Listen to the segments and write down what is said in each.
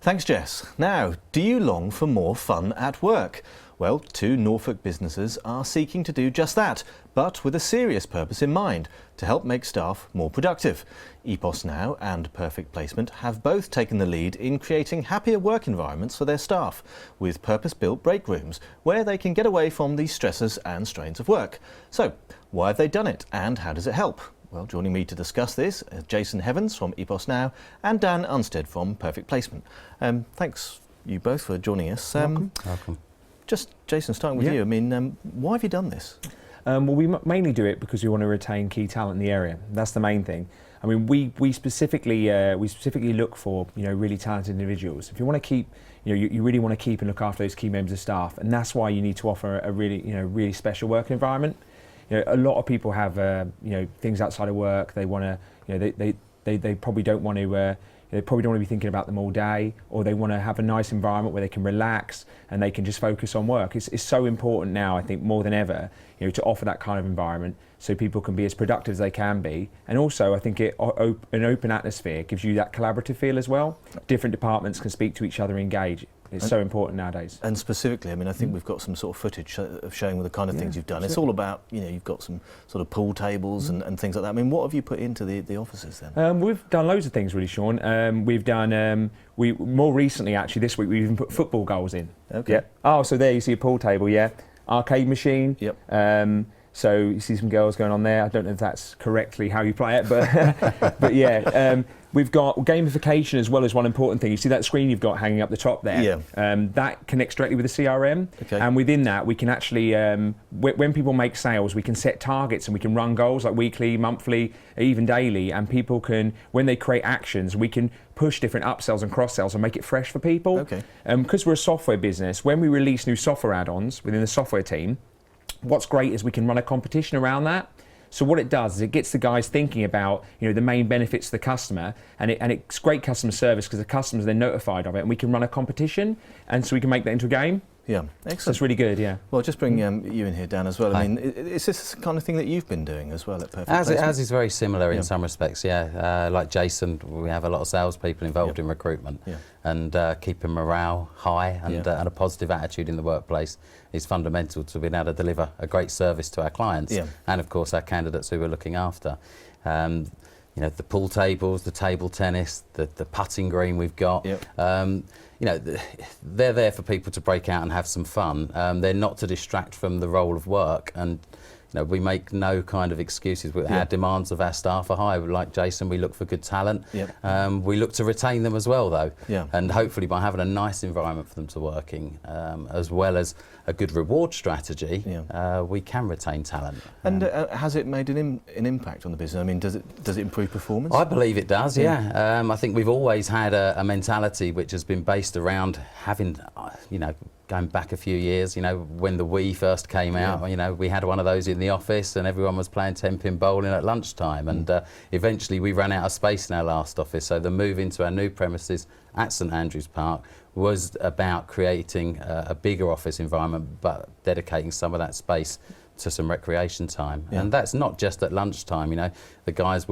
Thanks, Jess. Now, do you long for more fun at work? Well, two Norfolk businesses are seeking to do just that, but with a serious purpose in mind, to help make staff more productive. Epos Now and Perfect Placement have both taken the lead in creating happier work environments for their staff, with purpose-built break rooms, where they can get away from the stresses and strains of work. So, why have they done it, and how does it help? Well, joining me to discuss this, Jacyn Heavens from Epos Now and Dan Unstead from Perfect Placement. Thanks, you both, for joining us. Welcome. Just, Jacyn, starting with you. I mean, why have you done this? Well, we mainly do it because we want to retain key talent in the area. That's the main thing. I mean, we specifically look for really talented individuals. If you want to keep, you really want to keep and look after those key members of staff, and that's why you need to offer a really special work environment. A lot of people have things outside of work. They want to, they probably don't want to. They probably don't want to be thinking about them all day, or they want to have a nice environment where they can relax and they can just focus on work. It's so important now, I think, more than ever, to offer that kind of environment so people can be as productive as they can be. And also, I think an open atmosphere gives you that collaborative feel as well. Different departments can speak to each other, engage. It's so important nowadays. And specifically, I mean, I think we've got some sort of footage of showing the kind of things you've done. It's all about, you've got some sort of pool tables and things like that. I mean, what have you put into the offices then? We've done loads of things, really, Sean. We've done, more recently, actually, this week, we've even put football goals in. Okay. Yeah. Oh, so there you see a pool table, yeah. Arcade machine. Yep. So you see some girls going on there. I don't know if that's correctly how you play it, but but yeah. We've got gamification as well as one important thing. You see that screen you've got hanging up the top there? Yeah. That connects directly with the CRM. Okay. And within that, we can actually, when people make sales, we can set targets and we can run goals like weekly, monthly, even daily. And people can, when they create actions, we can push different upsells and cross-sells and make it fresh for people. Okay. Because we're a software business, when we release new software add-ons within the software team, what's great is we can run a competition around that. So what it does is it gets the guys thinking about the main benefits to the customer, and it's great customer service because the customers are then notified of it, and we can run a competition, and so we can make that into a game. Yeah, excellent. So it's really good, yeah. Well, just bring you in here, Dan, as well. Hi. I mean, is this the kind of thing that you've been doing as well at Perfect Placement? As is very similar in some respects, yeah. Like Jacyn, we have a lot of salespeople involved in recruitment, and keeping morale high and a positive attitude in the workplace is fundamental to being able to deliver a great service to our clients and, of course, our candidates who we're looking after. The pool tables, the table tennis, the putting green we've got. They're there for people to break out and have some fun. They're not to distract from the role of work, and we make no kind of excuses. Our demands of our staff are high. Like Jacyn, we look for good talent. We look to retain them as well, though. And hopefully by having a nice environment for them to work in, as well as a good reward strategy, we can retain talent. And has it made an impact on the business? I mean, does it improve performance? I believe it does, yeah. I think we've always had a mentality which has been based around having, going back a few years, when the Wii first came out, we had one of those in the office and everyone was playing 10-pin bowling at lunchtime, and eventually we ran out of space in our last office, so the move into our new premises at St Andrews Park was about creating a bigger office environment but dedicating some of that space to some recreation time. And that's not just at lunchtime, the guys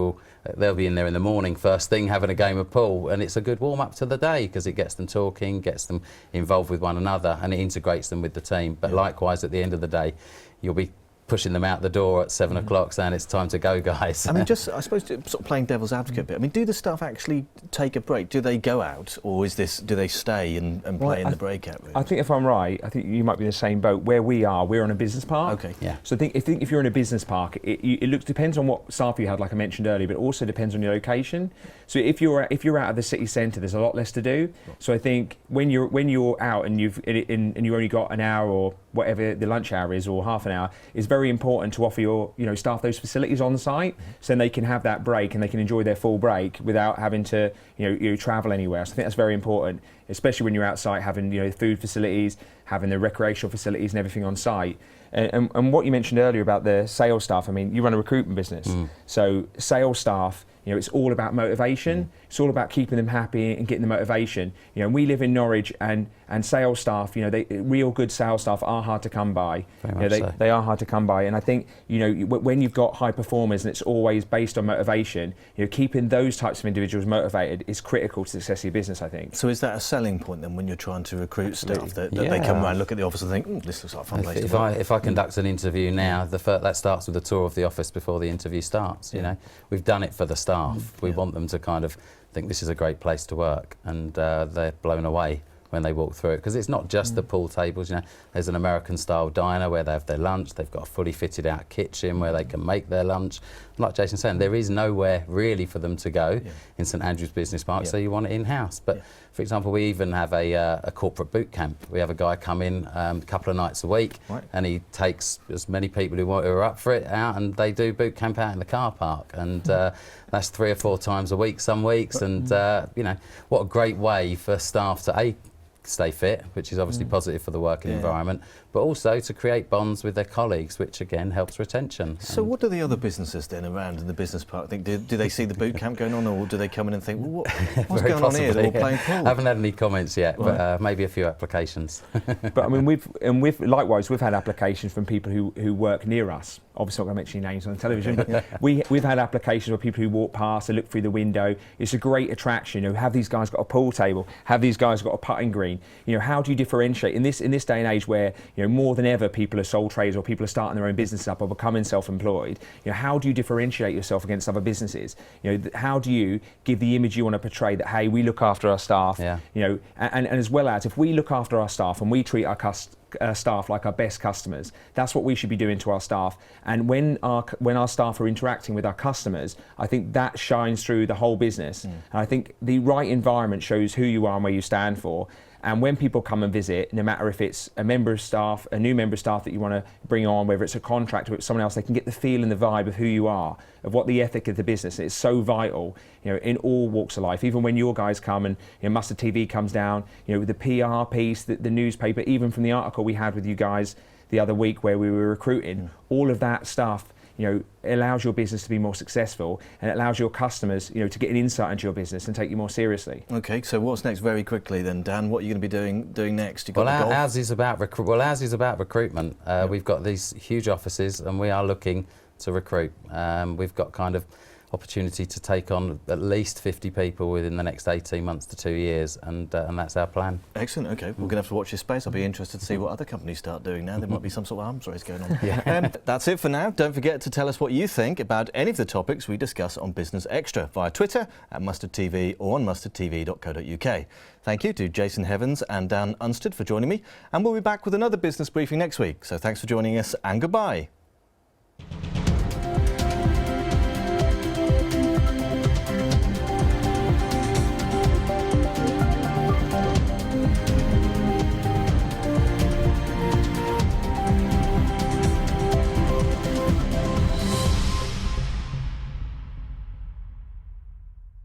they'll be in there in the morning first thing having a game of pool, and it's a good warm up to the day because it gets them talking, gets them involved with one another, and it integrates them with the team. But likewise, at the end of the day, you'll be pushing them out the door at 7 o'clock saying it's time to go, guys. I mean, I suppose sort of playing devil's advocate a bit, I mean, do the staff actually take a break? Do they go out, or do they stay and play in the breakout rooms? I think if I'm right, I think you might be in the same boat. Where we are, we're on a business park. Okay. Yeah. So I think if you're in a business park, it depends on what staff you had, like I mentioned earlier, but it also depends on your location. So if you're out of the city centre, there's a lot less to do. So I think when you're out and you've only got an hour or whatever the lunch hour is, or half an hour, it's very important to offer your staff those facilities on site, so they can have that break and they can enjoy their full break without having to travel anywhere. So I think that's very important, especially when you're outside, having food facilities, having the recreational facilities and everything on site. And what you mentioned earlier about the sales staff, I mean, you run a recruitment business. So sales staff, it's all about motivation. It's all about keeping them happy and getting the motivation. We live in Norwich, and sales staff, real good sales staff are hard to come by. They are hard to come by. And I think, when you've got high performers and it's always based on motivation, keeping those types of individuals motivated is critical to the success of your business, I think. So is that a selling point then when you're trying to recruit staff, that they come around, look at the office and think, this looks like a fun place to work? If I conduct an interview now, that starts with a tour of the office before the interview starts. We've done it for the staff. We want them to kind of think this is a great place to work, and they're blown away when they walk through it, because it's not just the pool tables. There's an American style diner where they have their lunch. They've got a fully fitted out kitchen where they can make their lunch. Like Jacyn saying, there is nowhere really for them to go in St Andrews Business Park, so you want it in-house. But for example, we even have a corporate boot camp. We have a guy come in a couple of nights a week, and he takes as many people who are up for it out, and they do boot camp out in the car park, and that's 3 or 4 times a week some weeks. And what a great way for staff to stay fit, which is obviously positive for the working environment, but also to create bonds with their colleagues, which again helps retention. So what do the other businesses then around in the business park think? Do they see the boot camp going on, or do they come in and think, well, what's going on here? They're all playing pool. I haven't had any comments yet, but maybe a few applications. But I mean, likewise, we've had applications from people who work near us. Obviously, not going to mention your names on television, but we've had applications where people who walk past, they look through the window. It's a great attraction. Have these guys got a pool table? Have these guys got a putting green? How do you differentiate in this day and age where more than ever people are sole traders, or people are starting their own businesses up or becoming self-employed? How do you differentiate yourself against other businesses? How do you give the image you want to portray that, hey, we look after our staff? And as well as, if we look after our staff and we treat our staff like our best customers, that's what we should be doing to our staff. And when our staff are interacting with our customers, I think that shines through the whole business. And I think the right environment shows who you are and where you stand for. And when people come and visit, no matter if it's a member of staff, a new member of staff that you want to bring on, whether it's a contractor or it's someone else, they can get the feel and the vibe of who you are, of what the ethic of the business is. So vital, in all walks of life. Even when your guys come and Mustard TV comes down, the PR piece, the newspaper, even from the article we had with you guys the other week where we were recruiting, all of that stuff allows your business to be more successful, and it allows your customers, to get an insight into your business and take you more seriously. Okay, so what's next very quickly then, Dan? What are you going to be doing next? Ours is about recruitment. We've got these huge offices and we are looking to recruit. We've got kind of opportunity to take on at least 50 people within the next 18 months to 2 years, and that's our plan. Excellent. Okay, we're going to have to watch this space. I'll be interested to see what other companies start doing now. There might be some sort of arms race going on. That's it for now. Don't forget to tell us what you think about any of the topics we discuss on Business Extra via Twitter at Mustard TV or on mustardtv.co.uk. Thank you to Jacyn Heavens and Dan Unstead for joining me, and we'll be back with another business briefing next week. So thanks for joining us, and goodbye.